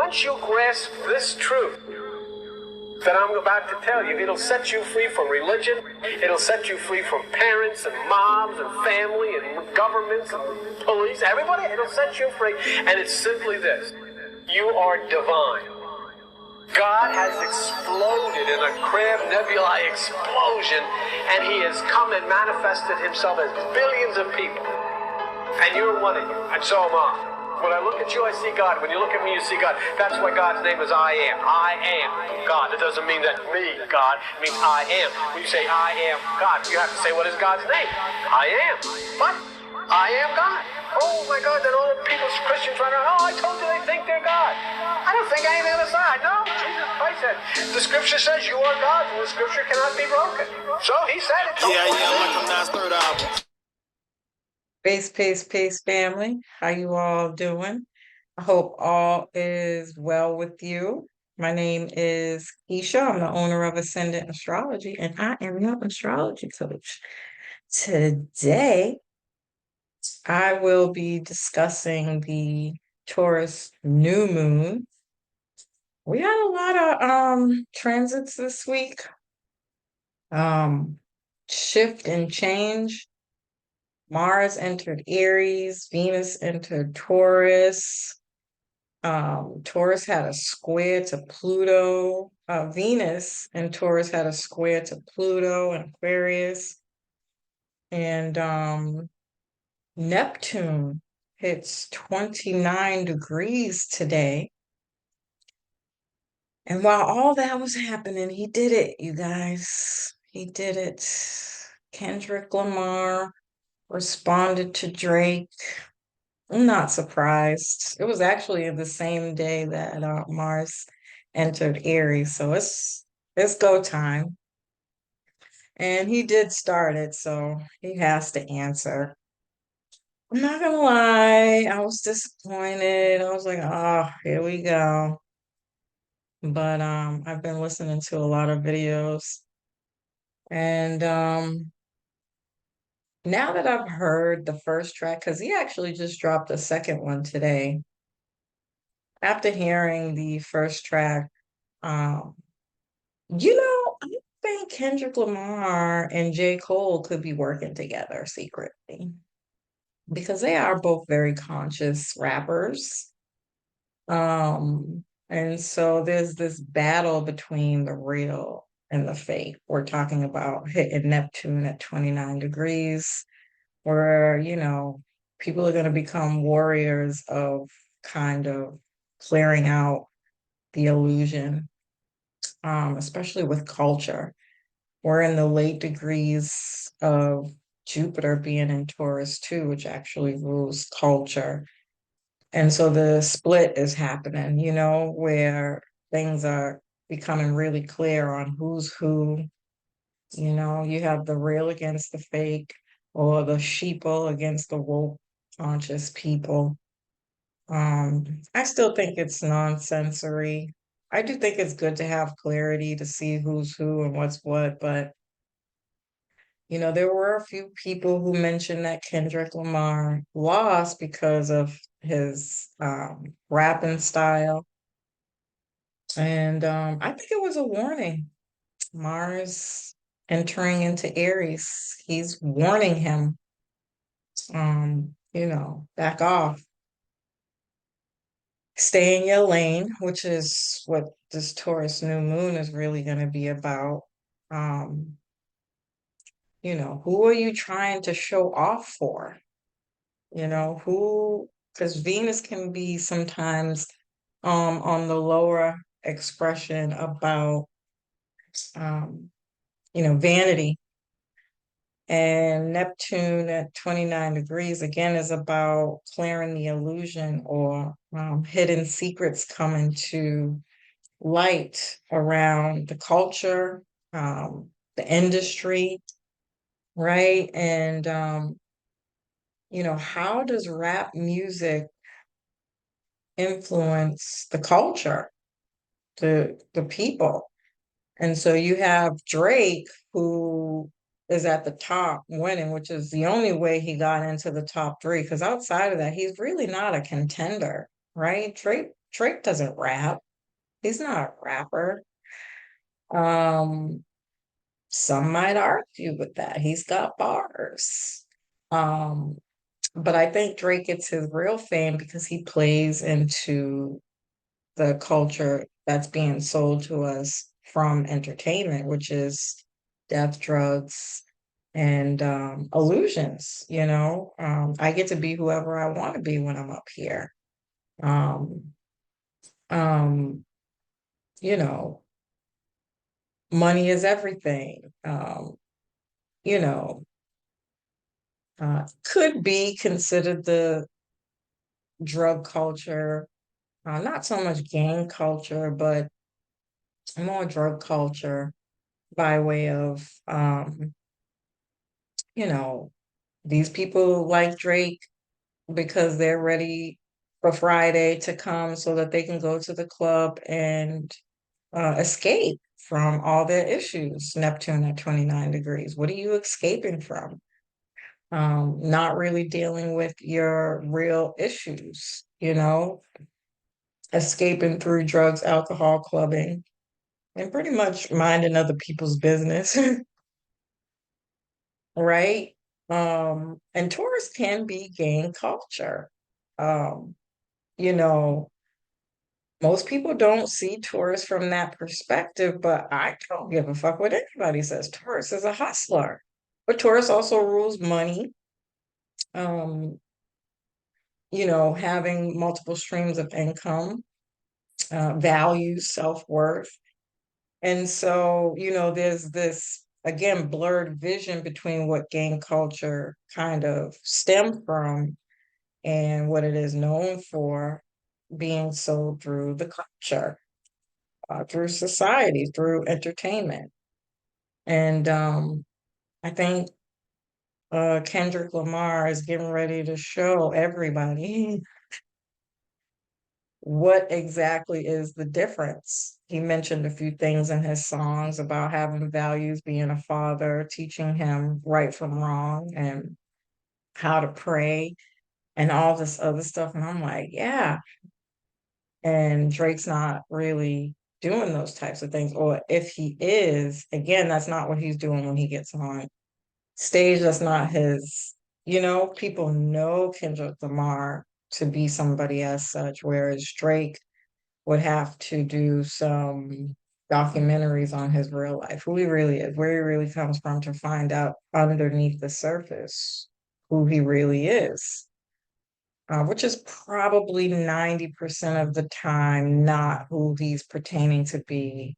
once you grasp this truth that I'm about to tell you, it'll set you free from religion. It'll set you free from parents and moms and family and governments and police, everybody. It'll set you free. And it's simply this: you are divine. God has exploded in a Crab Nebulae explosion, and he has come and manifested himself as billions of people. And you're one of you, and so am I. When I look at you, I see God. When you look at me, you see God. That's why God's name is I Am. I am God. It doesn't mean that me, God. It means I am. When you say I am God, you have to say, what is God's name? I am. What? I am God. Oh my God, then all the people, Christians run around, oh, I told you they think they're God. I don't think anything on the side. No, Jesus Christ said, the scripture says you are God, and the scripture cannot be broken. So he said it. Yeah, like I'm not third album. Peace, family. How you all doing? I hope all is well with you. My name is Keisha. I'm the owner of Ascendant Astrology, and I am your astrology coach. Today, I will be discussing the Taurus New Moon. We had a lot of transits this week. Shift and change. Mars entered Aries, Venus entered Taurus. Taurus had a square to Pluto. Venus and Taurus had a square to Pluto and Aquarius. And Neptune hits 29 degrees today. And while all that was happening, he did it, you guys. He did it. Kendrick Lamar responded to Drake. I'm not surprised. It was actually the same day that Mars entered Aries, so it's go time. And he did start it, so he has to answer. I'm not gonna lie, I was disappointed. I was like, oh, here we go. But I've been listening to a lot of videos, and now that I've heard the first track, because he actually just dropped a second one today. After hearing the first track, um, I think Kendrick Lamar and J. Cole could be working together secretly because they are both very conscious rappers. And so there's this battle between the real and the fake. We're talking about hitting Neptune at 29 degrees, where, people are going to become warriors of kind of clearing out the illusion, especially with culture. We're in the late degrees of Jupiter being in Taurus too, which actually rules culture. And so the split is happening, where things are becoming really clear on who's who. You have the real against the fake, or the sheeple against the woke conscious people. I still think it's nonsensory. I do think it's good to have clarity to see who's who and what's what, but there were a few people who mentioned that Kendrick Lamar lost because of his rapping style. And I think it was a warning. Mars entering into Aries, he's warning him, back off. Stay in your lane, which is what this Taurus new moon is really going to be about. Who are you trying to show off for? Because Venus can be sometimes on the lower expression about vanity. And Neptune at 29 degrees again is about clearing the illusion, or hidden secrets coming to light around the culture, the industry, right? And how does rap music influence the culture, the people? And so you have Drake, who is at the top winning, which is the only way he got into the top three, because outside of that, he's really not a contender, right? Drake doesn't rap. He's not a rapper. Um, some might argue with that. He's got bars. Um, but I think Drake gets his real fame because he plays into the culture that's being sold to us from entertainment, which is death, drugs, and illusions. I get to be whoever I want to be when I'm up here. Um, um, you know, money is everything. You know, could be considered the drug culture, not so much gang culture, but more drug culture by way of, you know, these people like Drake because they're ready for Friday to come so that they can go to the club and escape from all their issues. Neptune at 29 degrees. What are you escaping from? Not really dealing with your real issues, escaping through drugs, alcohol, clubbing, and pretty much minding other people's business, right? And Taurus can be gang culture. Um, you know, Most people don't see Taurus from that perspective, but I don't give a fuck what anybody says. Taurus is a hustler. But Taurus also rules money, um, having multiple streams of income, values, self-worth. And so, there's this, again, blurred vision between what gang culture kind of stemmed from and what it is known for being sold through the culture, through society, through entertainment. And I think Kendrick Lamar is getting ready to show everybody what exactly is the difference. He mentioned a few things in his songs about having values, being a father, teaching him right from wrong and how to pray and all this other stuff. And I'm like, yeah. And Drake's not really doing those types of things. Or if he is, again, that's not what he's doing when he gets on stage. That's not his, people know Kendrick Lamar to be somebody as such, whereas Drake would have to do some documentaries on his real life, who he really is, where he really comes from, to find out underneath the surface who he really is, which is probably 90% of the time not who he's pertaining to be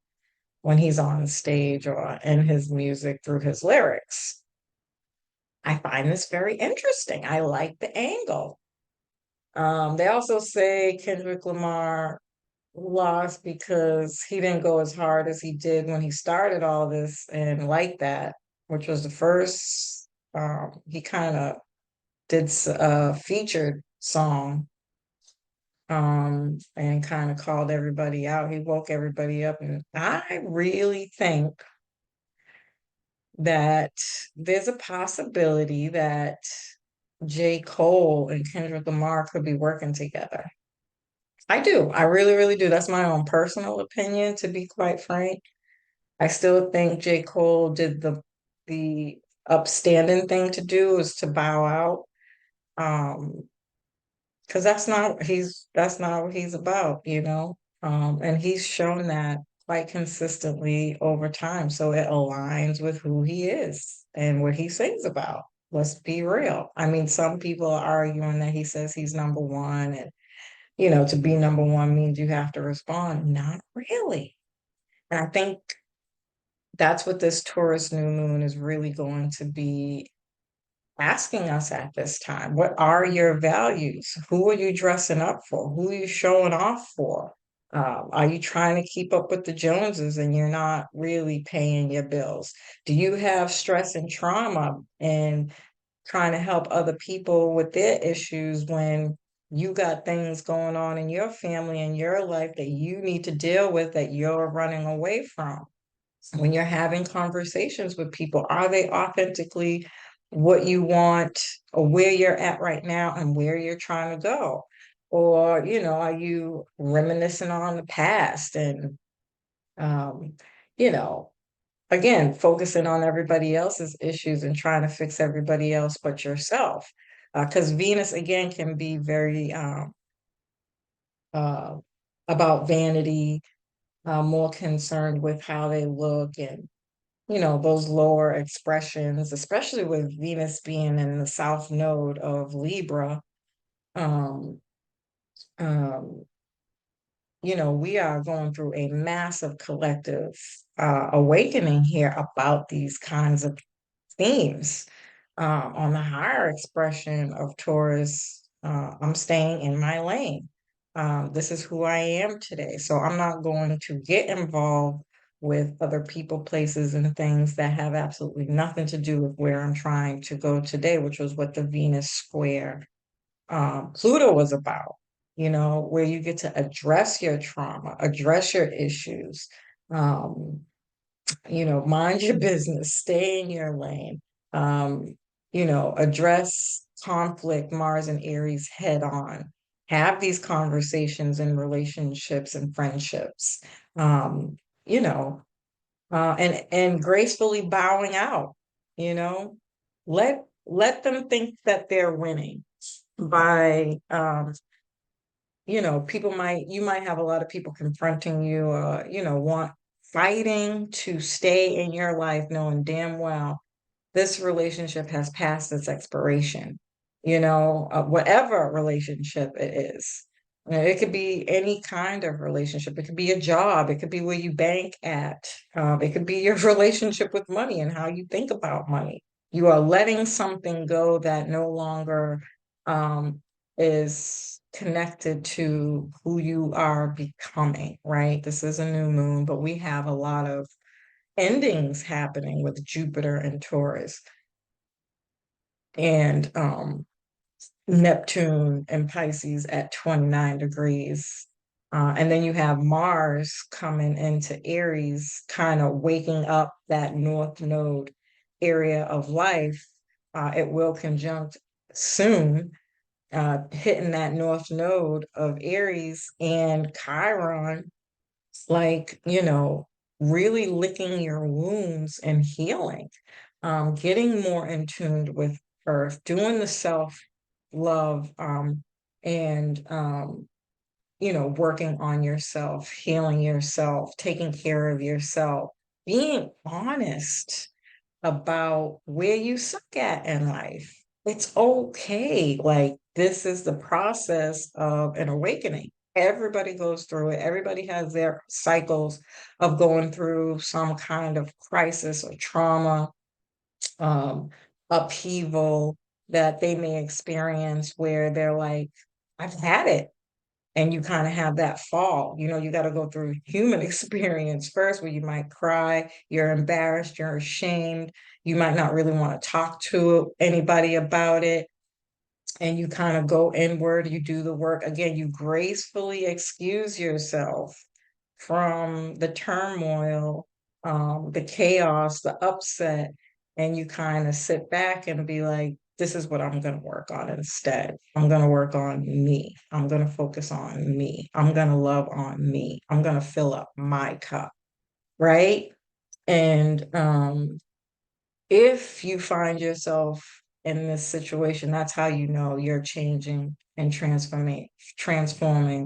when he's on stage or in his music through his lyrics. I find this very interesting. I like the angle. They also say Kendrick Lamar lost because he didn't go as hard as he did when he started all this and like that, which was the first. He kind of did a featured song, and kind of called everybody out. He woke everybody up, and I really think that there's a possibility that J. Cole and Kendrick Lamar could be working together. I do. I really, really do. That's my own personal opinion, to be quite frank. I still think J. Cole did the upstanding thing to do, is to bow out. Because that's not what he's about, And he's shown that quite consistently over time. So it aligns with who he is and what he sings about. Let's be real. I mean, some people are arguing that he says he's number one, and to be number one means you have to respond. Not really. And I think that's what this Taurus new moon is really going to be asking us at this time. What are your values? Who are you dressing up for? Who are you showing off for? Are you trying to keep up with the Joneses and you're not really paying your bills? Do you have stress and trauma and trying to help other people with their issues when you got things going on in your family and your life that you need to deal with, that you're running away from? When you're having conversations with people, are they authentically what you want, or where you're at right now and where you're trying to go? Or, are you reminiscing on the past and, um, you know, again, focusing on everybody else's issues and trying to fix everybody else but yourself? Because Venus, again, can be very uh, about vanity, more concerned with how they look and, those lower expressions, especially with Venus being in the South Node of Libra. Um, um, we are going through a massive collective awakening here about these kinds of themes. On the higher expression of Taurus, I'm staying in my lane. This is who I am today. So I'm not going to get involved with other people, places, and things that have absolutely nothing to do with where I'm trying to go today, which was what the Venus square Pluto was about, where you get to address your trauma, address your issues, um, mind your business, stay in your lane, um, address conflict, Mars and Aries head on, have these conversations in relationships and friendships, um, you know, and gracefully bowing out, you know, let them think that they're winning by you might have a lot of people confronting you, want fighting to stay in your life, knowing damn well this relationship has passed its expiration, whatever relationship it is. It could be any kind of relationship. It could be a job. It could be where you bank at. It could be your relationship with money and how you think about money. You are letting something go that no longer um, is connected to who you are becoming, right? This is a new moon, but we have a lot of endings happening with Jupiter and Taurus and Neptune and Pisces at 29 degrees. And then you have Mars coming into Aries, kind of waking up that North Node area of life. It will conjunct soon, hitting that North Node of Aries and Chiron, like, really licking your wounds and healing, getting more in tune with Earth, doing the self love, and, working on yourself, healing yourself, taking care of yourself, being honest about where you suck at in life. It's okay. Like, this is the process of an awakening. Everybody goes through it. Everybody has their cycles of going through some kind of crisis or trauma, um, upheaval that they may experience where they're like, I've had it. And you kind of have that fall. You got to go through human experience first, where you might cry, you're embarrassed, you're ashamed, you might not really want to talk to anybody about it. And you kind of go inward, you do the work. Again, you gracefully excuse yourself from the turmoil, the chaos, the upset, and you kind of sit back and be like, this is what I'm going to work on instead. I'm going to work on me. I'm going to focus on me. I'm going to love on me. I'm going to fill up my cup. Right. And if you find yourself in this situation, that's how you know you're changing and transforming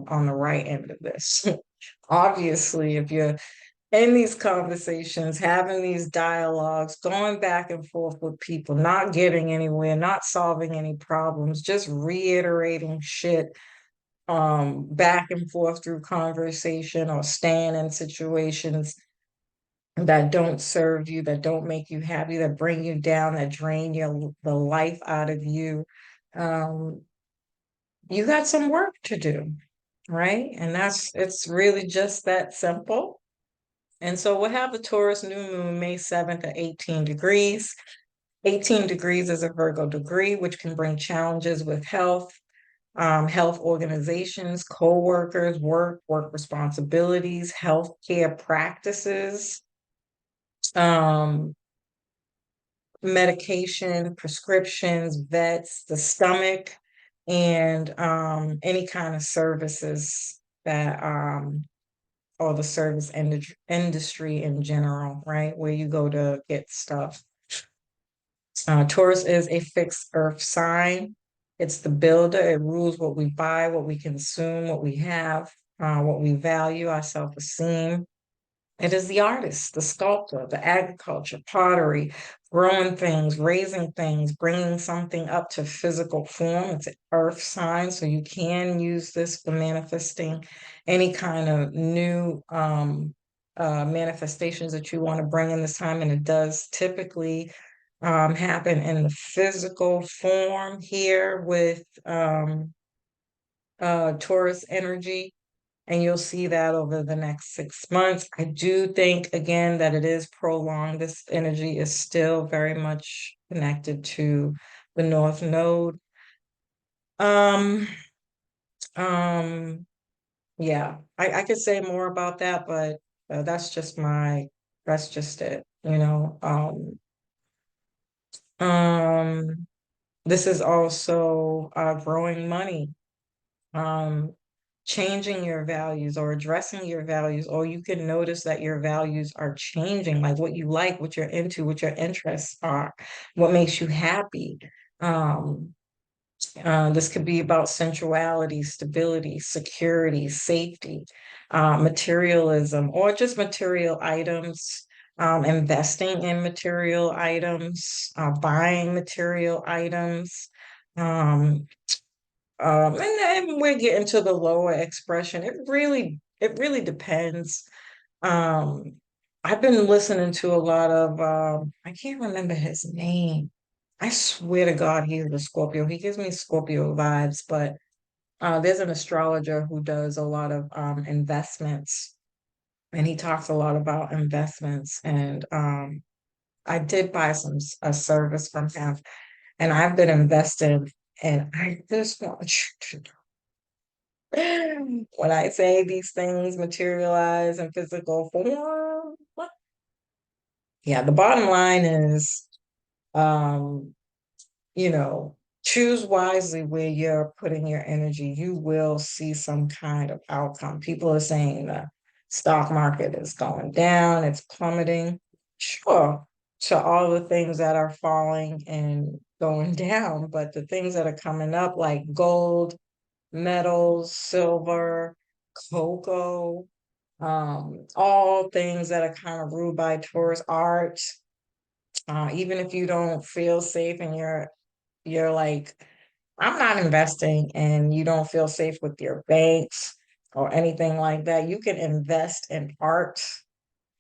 on the right end of this. Obviously, if you're in these conversations, having these dialogues, going back and forth with people, not getting anywhere, not solving any problems, just reiterating shit back and forth through conversation or staying in situations that don't serve you, that don't make you happy, that bring you down, that drain the life out of you. Um, you got some work to do, right? And it's really just that simple. And so we'll have the Taurus new moon May 7th at 18 degrees. 18 degrees is a Virgo degree, which can bring challenges with health organizations, co-workers, work responsibilities, healthcare practices, um, medication, prescriptions, vets, the stomach. and any kind of services that or the service industry in general, right? Where you go to get stuff. Taurus is a fixed earth sign. It's the builder. It rules what we buy, what we consume, what we have, what we value, our self-esteem. It is the artist, the sculptor, the agriculture, pottery, growing things, raising things, bringing something up to physical form. It's an earth sign, so you can use this for manifesting any kind of new manifestations that you want to bring in this time. And it does typically happen in the physical form here with Taurus energy, and you'll see that over the next 6 months. I do think, again, that it is prolonged. This energy is still very much connected to the North Node. Um, um, yeah, I could say more about that, but that's just it, you know. Um, this is also growing money, um, changing your values or addressing your values, or you can notice that your values are changing, like what you like, what you're into, what your interests are, what makes you happy. Um, this could be about sensuality, stability, security, safety, materialism, or just material items, investing in material items, buying material items. Um, and then we're getting to the lower expression. It really depends. Um, I've been listening to a lot of I can't remember his name. I swear to God, he's a Scorpio. He gives me Scorpio vibes, but there's an astrologer who does a lot of investments, and he talks a lot about investments. And I did buy a service from him, and I've been investing, and I just want you to when I say these things materialize in physical form, yeah, the bottom line is, um, you know, choose wisely where you're putting your energy. You will see some kind of outcome. People are saying the stock market is going down, it's plummeting. Sure, to all the things that are falling and going down, but the things that are coming up, like gold, metals, silver, cocoa, all things that are kind of ruled by Taurus art. Even if you don't feel safe and you're like, I'm not investing, and you don't feel safe with your banks or anything like that, you can invest in art,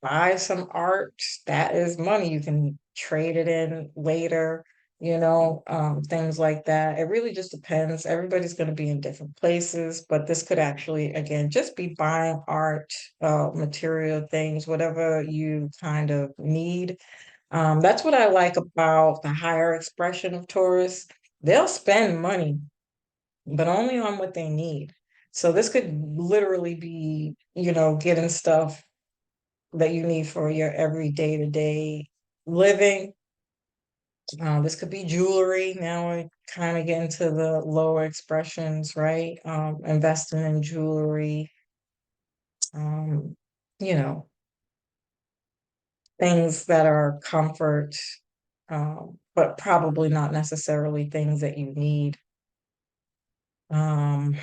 buy some art. That is money. You can trade it in later, things like that. It really just depends. Everybody's going to be in different places, but this could actually, again, just be buying art, material things, whatever you kind of need. That's what I like about the higher expression of Taurus. They'll spend money, but only on what they need. So this could literally be, getting stuff that you need for your everyday to day living. This could be jewelry. Now we kind of get into the lower expressions, right? Investing in jewelry, um, you know, things that are comfort, but probably not necessarily things that you need. Um,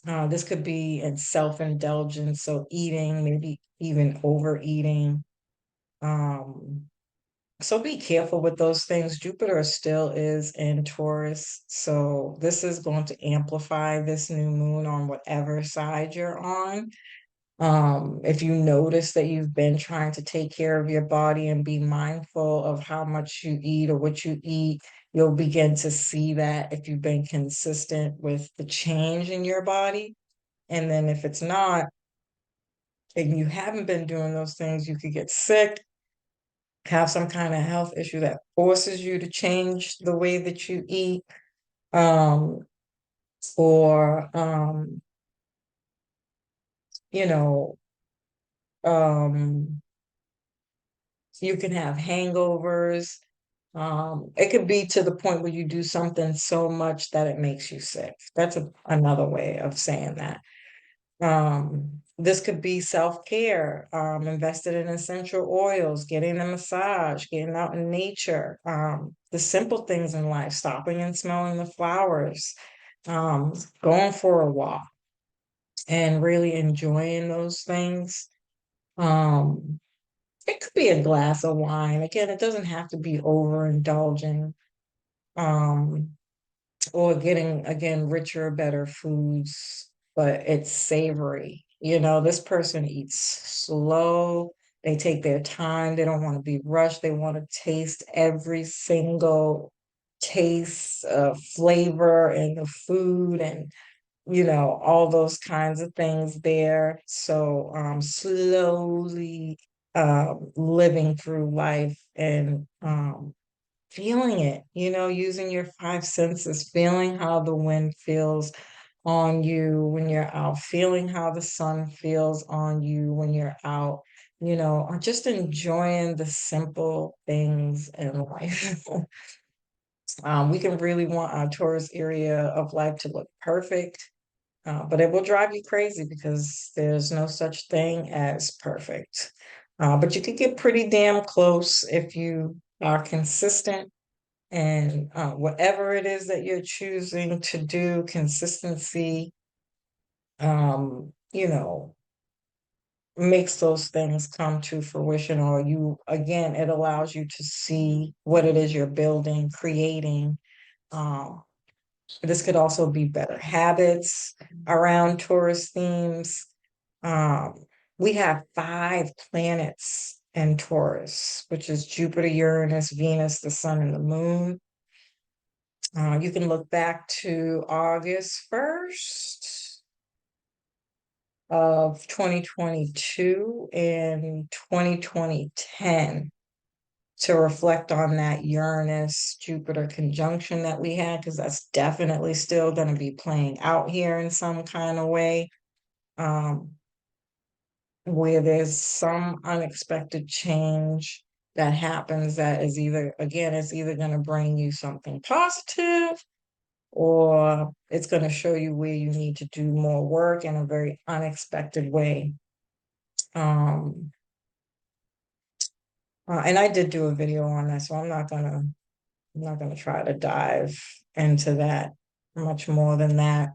this could be in self-indulgence, so eating, maybe even overeating. Um, So be careful with those things. Jupiter still is in Taurus. So this is going to amplify this new moon on whatever side you're on. If you notice that you've been trying to take care of your body and be mindful of how much you eat or what you eat, you'll begin to see that if you've been consistent with the change in your body. And then if it's not, and you haven't been doing those things, you could get sick, have some kind of health issue that forces you to change the way that you eat, um, or you know, um, you can have hangovers, It could be to the point where you do something so much that it makes you sick. That's another way of saying that. This could be self-care, invested in essential oils, getting a massage, getting out in nature, the simple things in life, stopping and smelling the flowers, going for a walk and really enjoying those things. Um, it could be a glass of wine. Again, it doesn't have to be overindulging. Um, or getting again richer, better foods, but it's savory. This person eats slow, they take their time, they don't want to be rushed, they want to taste every single taste, flavor in the food, and all those kinds of things there. So slowly living through life and feeling it, using your five senses, feeling how the wind feels on you when you're out, feeling how the sun feels on you when you're out, or just enjoying the simple things in life. We can really want our Taurus area of life to look perfect, but it will drive you crazy because there's no such thing as perfect. But you could get pretty damn close if you are consistent and whatever it is that you're choosing to do, consistency, you know, makes those things come to fruition, or again, it allows you to see what it is you're building, creating. Um, this could also be better habits around Taurus themes. Um, we have five planets in Taurus, which is Jupiter, Uranus, Venus, the Sun, and the Moon. You can look back to August 1st of 2022 and 2010 to reflect on that Uranus Jupiter conjunction that we had, because that's definitely still going to be playing out here in some kind of way, um, where there's some unexpected change that happens that is either, again, it's either going to bring you something positive or it's going to show you where you need to do more work in a very unexpected way. Um, and I did do a video on that, so I'm not gonna try to dive into that much more than that.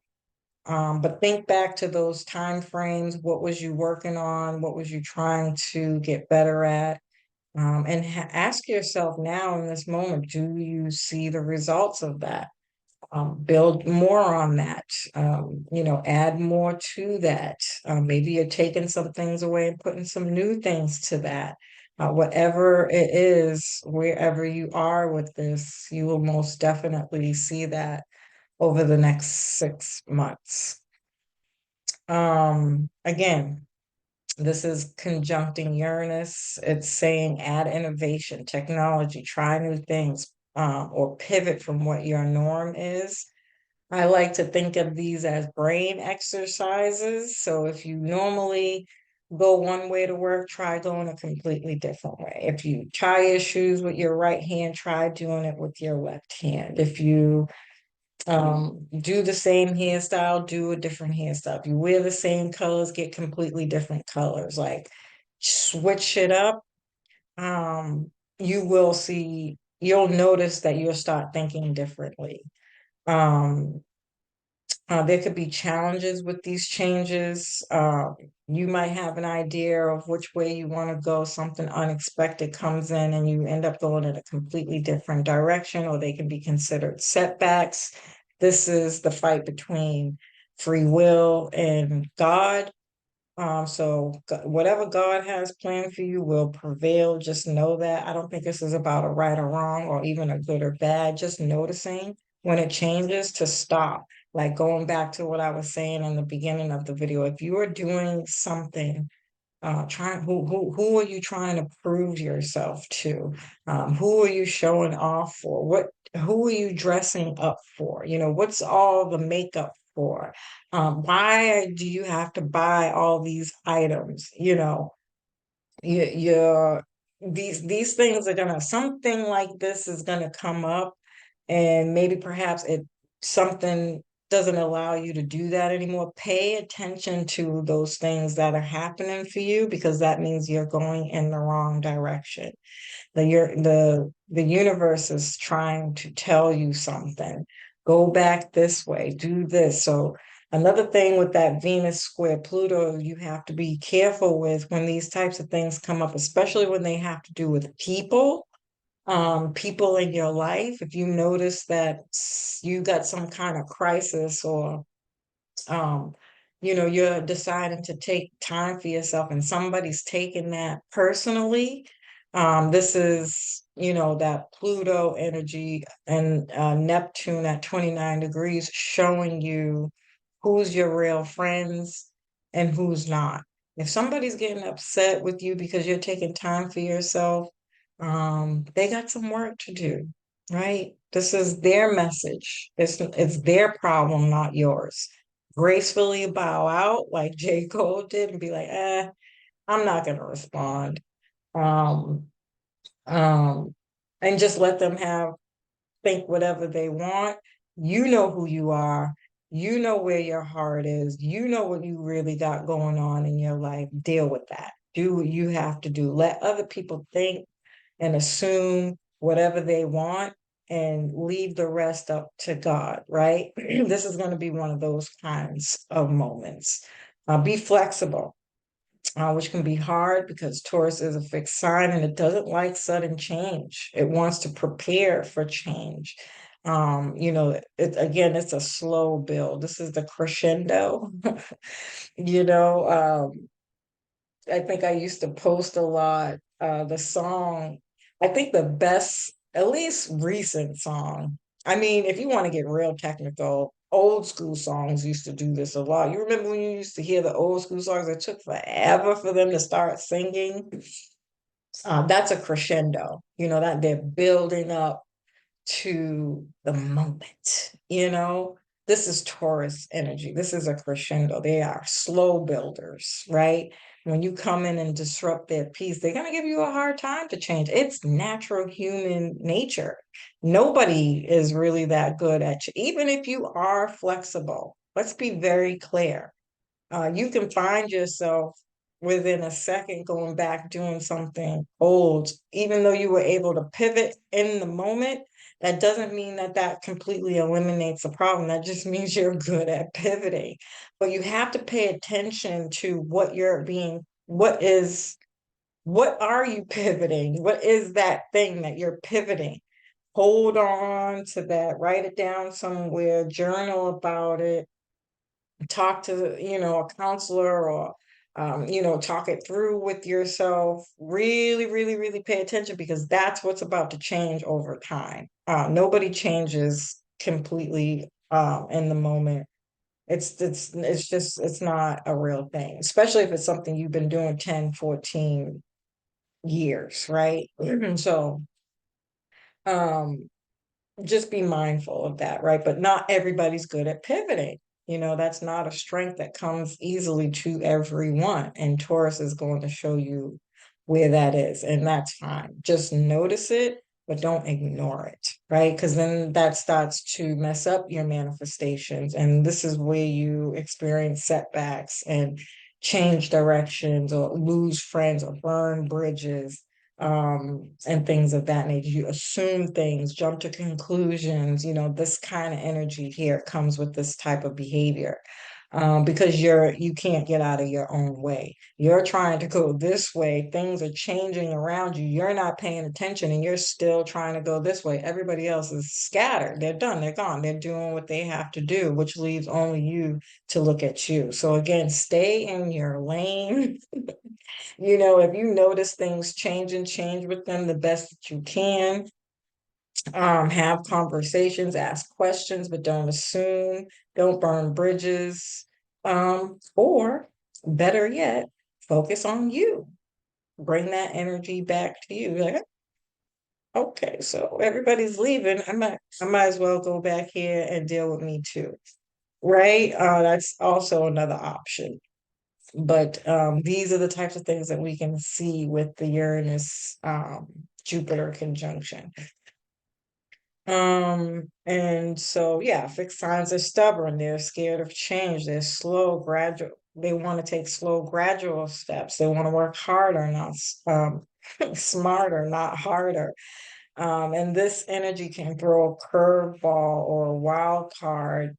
But think back to those time frames. What was you working on? What was you trying to get better at? And ask yourself now in this moment, do you see the results of that? Build more on that, add more to that. Maybe you're taking some things away and putting some new things to that. Whatever it is, wherever you are with this, you will most definitely see that over the next 6 months. Again, this is conjuncting Uranus. It's saying add innovation, technology, try new things, or pivot from what your norm is. I like to think of these as brain exercises. So if you normally go one way to work, try going a completely different way. If you tie your shoes with your right hand, try doing it with your left hand. If you do the same hairstyle, do a different hairstyle. If you wear the same colors, get completely different colors. Like switch it up. You will see, you'll notice that you'll start thinking differently. Um, there could be challenges with these changes. You might have an idea of which way you want to go. Something unexpected comes in and you end up going in a completely different direction, or they can be considered setbacks. This is the fight between free will and God. So whatever God has planned for you will prevail. Just know that. I don't think this is about a right or wrong or even a good or bad. Just noticing when it changes to stop. Like going back to what I was saying in the beginning of the video. If you are doing something, trying who are you trying to prove yourself to? Who are you showing off for? Who are you dressing up for? What's all the makeup for? Why do you have to buy all these items? You're these things are gonna, something like this is gonna come up, and maybe perhaps it something doesn't allow you to do that anymore. Pay attention to those things that are happening for you, because that means you're going in the wrong direction. The universe is trying to tell you something. Go back this way, do this. So another thing with that Venus square Pluto, you have to be careful with when these types of things come up, especially when they have to do with people in your life. If you notice that you got some kind of crisis, or um, you're deciding to take time for yourself and somebody's taking that personally. This is, that Pluto energy and Neptune at 29 degrees showing you who's your real friends and who's not. If somebody's getting upset with you because you're taking time for yourself, they got some work to do, right? This is their message. It's their problem, not yours. Gracefully bow out like J. Cole did and be like, I'm not gonna respond. Um, um, and just let them think whatever they want. You know who you are. You know where your heart is. You know what you really got going on in your life. Deal with that. Do what you have to do. Let other people think and assume whatever they want and leave the rest up to God, right? This is going to be one of those kinds of moments. Be flexible, which can be hard because Taurus is a fixed sign and it doesn't like sudden change. It wants to prepare for change. Again, it's a slow build. This is the crescendo. you know, I think I used to post a lot. The song, I think the best, at least recent song. I mean, if you want to get real technical, old school songs used to do this a lot. You remember when you used to hear the old school songs? It took forever for them to start singing. That's a crescendo, that they're building up to the moment, This is Taurus energy. This is a crescendo. They are slow builders, right? When you come in and disrupt their peace, they're going to give you a hard time to change. It's natural human nature. Nobody is really that good at you, even if you are flexible. Let's be very clear. You can find yourself within a second going back doing something old, even though you were able to pivot in the moment. That doesn't mean that that completely eliminates the problem. That just means you're good at pivoting. But you have to pay attention to what are you pivoting? What is that thing that you're pivoting? Hold on to that, write it down somewhere, journal about it, talk to a counselor, or talk it through with yourself. Really, really, really pay attention, because that's what's about to change over time. Nobody changes completely in the moment. It's not a real thing, especially if it's something you've been doing 10, 14 years, right? So um just be mindful of that, right? But not everybody's good at pivoting. That's not a strength that comes easily to everyone. And Taurus is going to show you where that is. And that's fine. Just notice it, but don't ignore it, right? Because then that starts to mess up your manifestations. And this is where you experience setbacks and change directions, or lose friends, or burn bridges, and things of that nature. You assume things, jump to conclusions. This kind of energy here comes with this type of behavior. Because you can't get out of your own way. You're trying to go this way. Things are changing around you. You're not paying attention, and you're still trying to go this way. Everybody else is scattered. They're done. They're gone. They're doing what they have to do, which leaves only you to look at you. So again, stay in your lane. If you notice things change with them the best that you can. Have conversations, ask questions, but don't assume, don't burn bridges. Or better yet, focus on you. Bring that energy back to you. Like, okay, so everybody's leaving. I might as well go back here and deal with me too. Right? That's also another option. But these are the types of things that we can see with the Uranus Jupiter conjunction. And so yeah, fixed signs are stubborn, they're scared of change, they're slow, gradual, they want to take slow, gradual steps, they want to work harder, not smarter, not harder. And this energy can throw a curveball or a wild card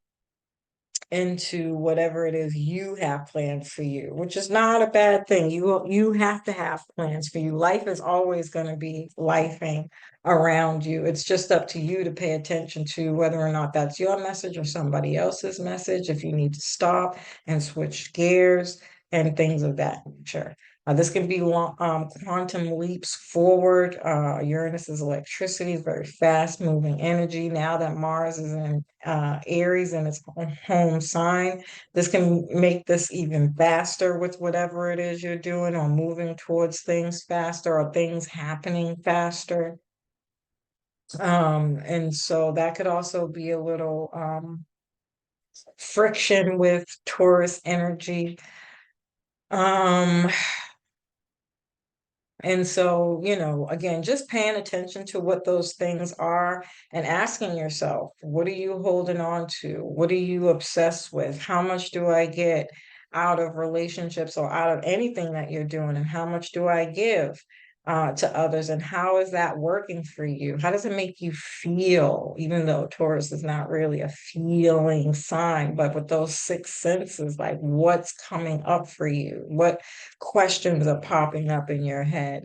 into whatever it is you have planned for you, which is not a bad thing. You have to have plans for you. Life is always going to be lifing around you. It's just up to you to pay attention to whether or not that's your message or somebody else's message, if you need to stop and switch gears and things of that nature. This can be long, quantum leaps forward. Uranus is electricity, very fast moving energy. Now that Mars is in Aries in its home sign, this can make this even faster with whatever it is you're doing, or moving towards things faster, or things happening faster. And so that could also be a little friction with Taurus energy. Um, And so, again, just paying attention to what those things are and asking yourself, what are you holding on to? What are you obsessed with? How much do I get out of relationships or out of anything that you're doing? And how much do I give to others? And how is that working for you? How does it make you feel? Even though Taurus is not really a feeling sign, but with those six senses, like what's coming up for you? What questions are popping up in your head?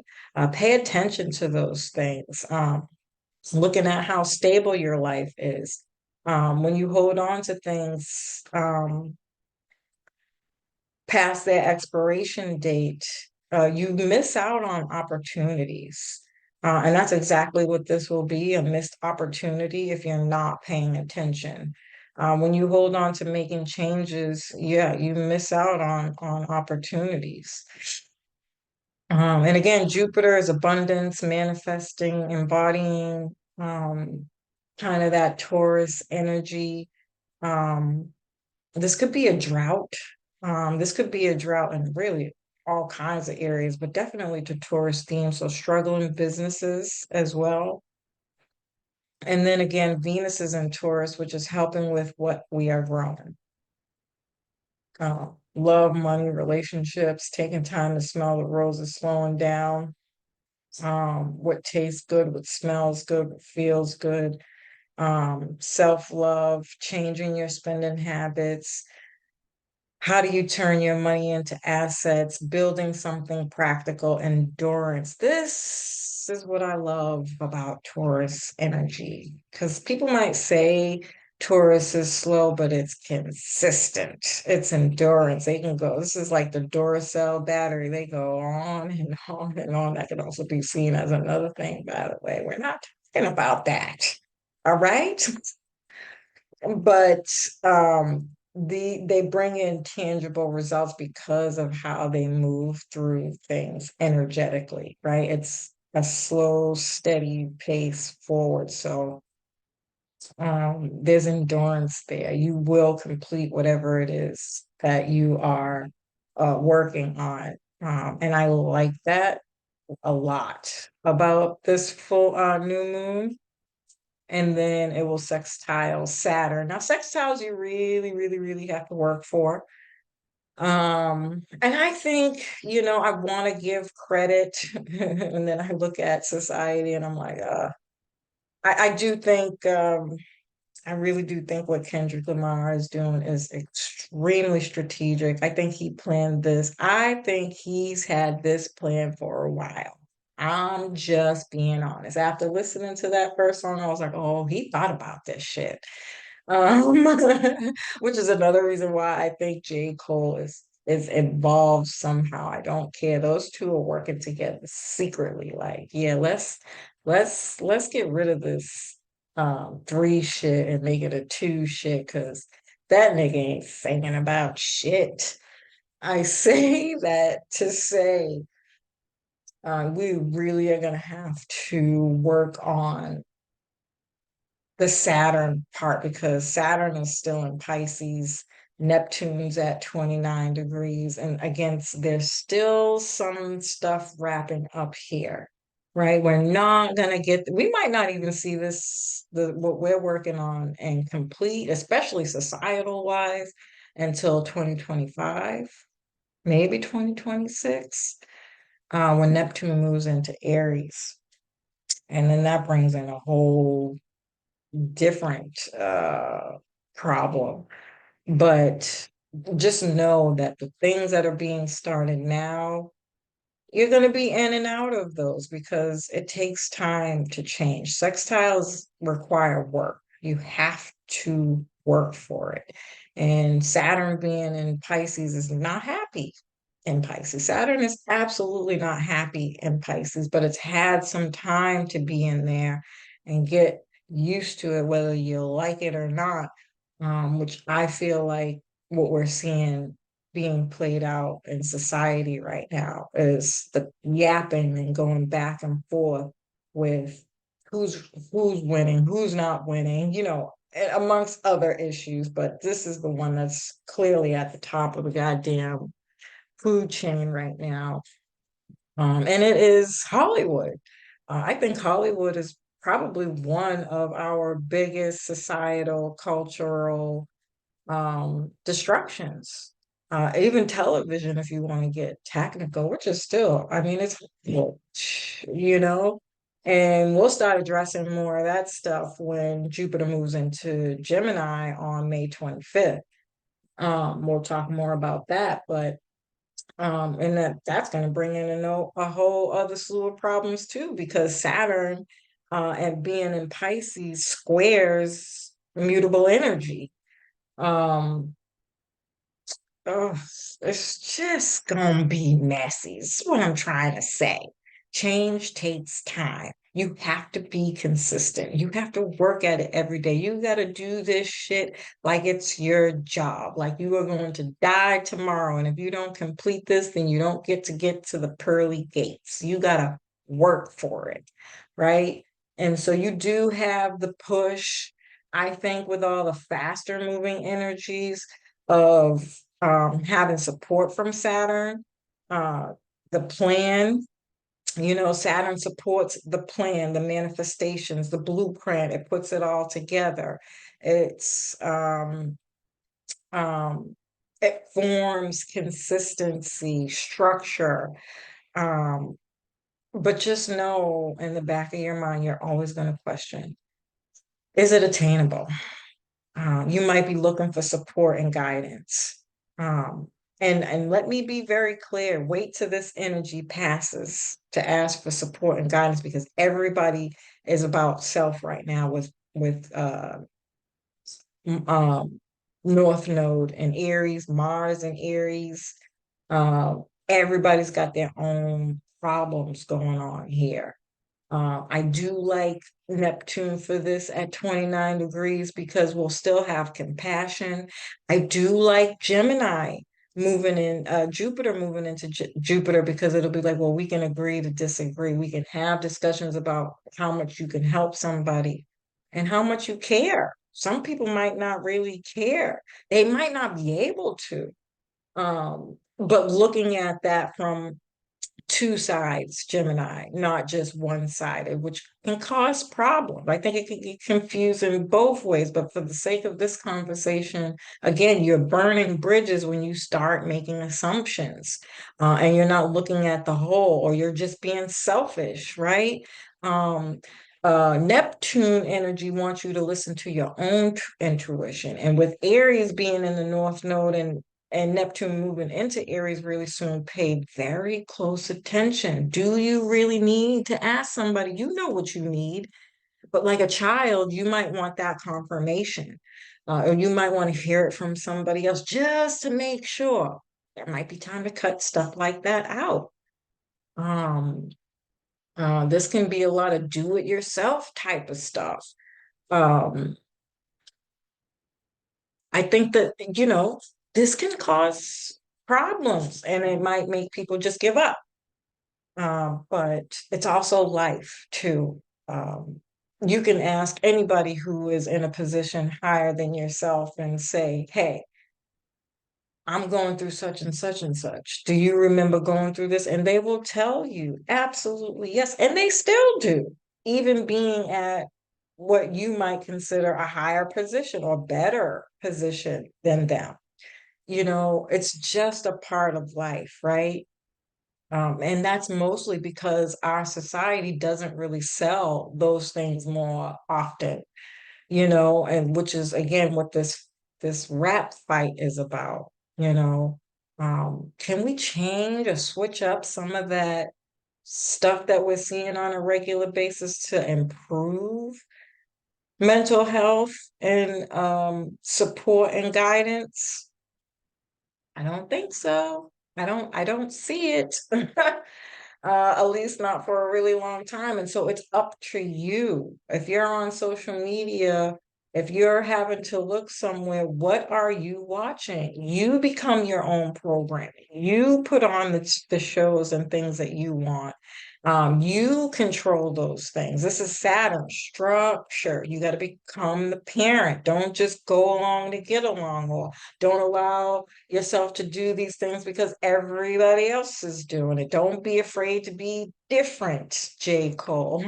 Pay attention to those things. Looking at how stable your life is. When you hold on to things past their expiration date, you miss out on opportunities. And that's exactly what this will be, a missed opportunity if you're not paying attention. When you hold on to making changes, yeah, you miss out on opportunities. And again, Jupiter is abundance, manifesting, embodying kind of that Taurus energy. Um, this could be a drought. This could be a drought in really all kinds of areas, but definitely to Taurus themes. So struggling businesses as well. And then again, Venus is in Taurus, which is helping with what we are growing. Love, money, relationships, taking time to smell the roses, slowing down. What tastes good, what smells good, what feels good. Self-love, changing your spending habits. How do you turn your money into assets, building something practical, endurance? This is what I love about Taurus energy, because people might say Taurus is slow, but it's consistent. It's endurance. They can go, this is like the Duracell battery. They go on and on and on. That can also be seen as another thing, by the way. We're not talking about that. All right. But they bring in tangible results because of how they move through things energetically, right? It's a slow, steady pace forward. So there's endurance there. You will complete whatever it is that you are working on. And I like that a lot about this full new moon. And then it will sextile Saturn. Now, sextiles you really, really, really have to work for. And I think, I want to give credit, and then I look at society and I'm like, I do think, I really do think what Kendrick Lamar is doing is extremely strategic. I think he planned this. I think he's had this plan for a while. I'm just being honest. After listening to that first song, I was like, oh, he thought about this shit. Um, which is another reason why I think J. Cole is involved somehow. I don't care. Those two are working together secretly. Like, yeah, let's get rid of this three shit and make it a two shit, because that nigga ain't singing about shit. I say that to say we really are gonna have to work on the Saturn part, because Saturn is still in Pisces. Neptune's at 29 degrees. And again, there's still some stuff wrapping up here, right? We're not gonna get, we might not even see this, what we're working on and complete, especially societal wise, until 2025, maybe 2026, when Neptune moves into Aries. And then that brings in a whole different problem. But just know that the things that are being started now, you're going to be in and out of those because it takes time to change. Sextiles require work. You have to work for it. And Saturn being in Pisces is not happy in Pisces. Saturn is absolutely not happy in Pisces, but it's had some time to be in there and get used to it, whether you like it or not, which I feel like what we're seeing being played out in society right now is the yapping and going back and forth with who's winning, who's not winning, amongst other issues. But this is the one that's clearly at the top of the goddamn food chain right now. And it is Hollywood. I think Hollywood is probably one of our biggest societal, cultural destructions. Even television, if you want to get technical, which is still, I mean, it's, well, you know, and we'll start addressing more of that stuff when Jupiter moves into Gemini on May 25th. We'll talk more about that, but and that's going to bring in a whole other slew of problems too, because Saturn and being in Pisces squares mutable energy. Um, Oh, it's just gonna be messy. This is what I'm trying to say. Change takes time. You have to be consistent. You have to work at it every day. You got to do this shit like it's your job, like you are going to die tomorrow. And if you don't complete this, then you don't get to the pearly gates. You got to work for it, right? And so you do have the push, I think, with all the faster moving energies of having support from Saturn, uh, the plan. Saturn supports the plan, the manifestations, the blueprint. It puts it all together. It's it forms consistency, structure. Um, but just know in the back of your mind, you're always going to question, is it attainable? You might be looking for support and guidance. Um, and let me be very clear, wait till this energy passes to ask for support and guidance, because everybody is about self right now with um North Node and Aries, Mars and Aries. Everybody's got their own problems going on here. I do like Neptune for this at 29 degrees because we'll still have compassion. I do like Gemini moving in, Jupiter moving into Jupiter, because it'll be like, well, we can agree to disagree. We can have discussions about how much you can help somebody and how much you care. Some people might not really care. They might not be able to. But looking at that from two sides, Gemini, not just one sided, which can cause problems. I think it can get confusing both ways, but for the sake of this conversation, again, you're burning bridges when you start making assumptions, and you're not looking at the whole, or you're just being selfish, right? Um, Neptune energy wants you to listen to your own intuition. And with Aries being in the North Node and Neptune moving into Aries really soon, pay very close attention. Do you really need to ask somebody? You know what you need, but like a child, you might want that confirmation, or you might want to hear it from somebody else just to make sure. There might be time to cut stuff like that out. Um, this can be a lot of do-it-yourself type of stuff. Um, I think that, this can cause problems and it might make people just give up. But it's also life too. You can ask anybody who is in a position higher than yourself and say, hey, I'm going through such and such and such. Do you remember going through this? And they will tell you, absolutely, yes. And they still do, even being at what you might consider a higher position or better position than them. It's just a part of life, right? And that's mostly because our society doesn't really sell those things more often, and which is again what this rap fight is about, you know. Can we change or switch up some of that stuff that we're seeing on a regular basis to improve mental health and support and guidance? I don't think so. I don't see it. At least not for a really long time. And so it's up to you. If you're on social media, if you're having to look somewhere, what are you watching? You become your own programming. You put on the shows and things that you want. You control those things. This is Saturn structure. You got to become the parent. Don't just go along to get along, or don't allow yourself to do these things because everybody else is doing it. Don't be afraid to be different, J. Cole.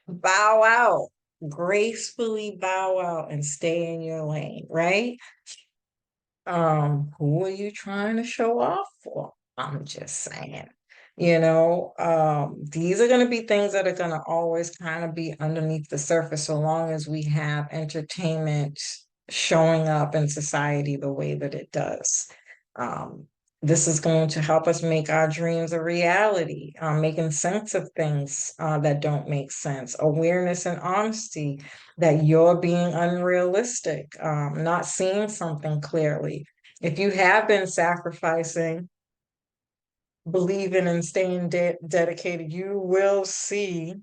Bow out, gracefully bow out and stay in your lane, right? Who are you trying to show off for? I'm just saying. These are going to be things that are going to always kind of be underneath the surface so long as we have entertainment showing up in society the way that it does. Um, this is going to help us make our dreams a reality, making sense of things that don't make sense, awareness and honesty that you're being unrealistic, not seeing something clearly. If you have been sacrificing, believing, and staying dedicated, you will see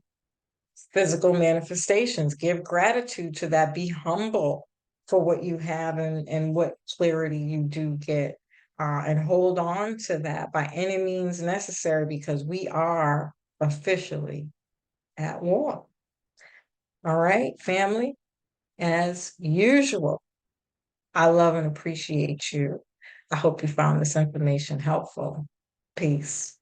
physical manifestations. Give gratitude to that. Be humble for what you have and what clarity you do get. And hold on to that by any means necessary because we are officially at war. All right, family, as usual. I love and appreciate you. I hope you found this information helpful. Peace.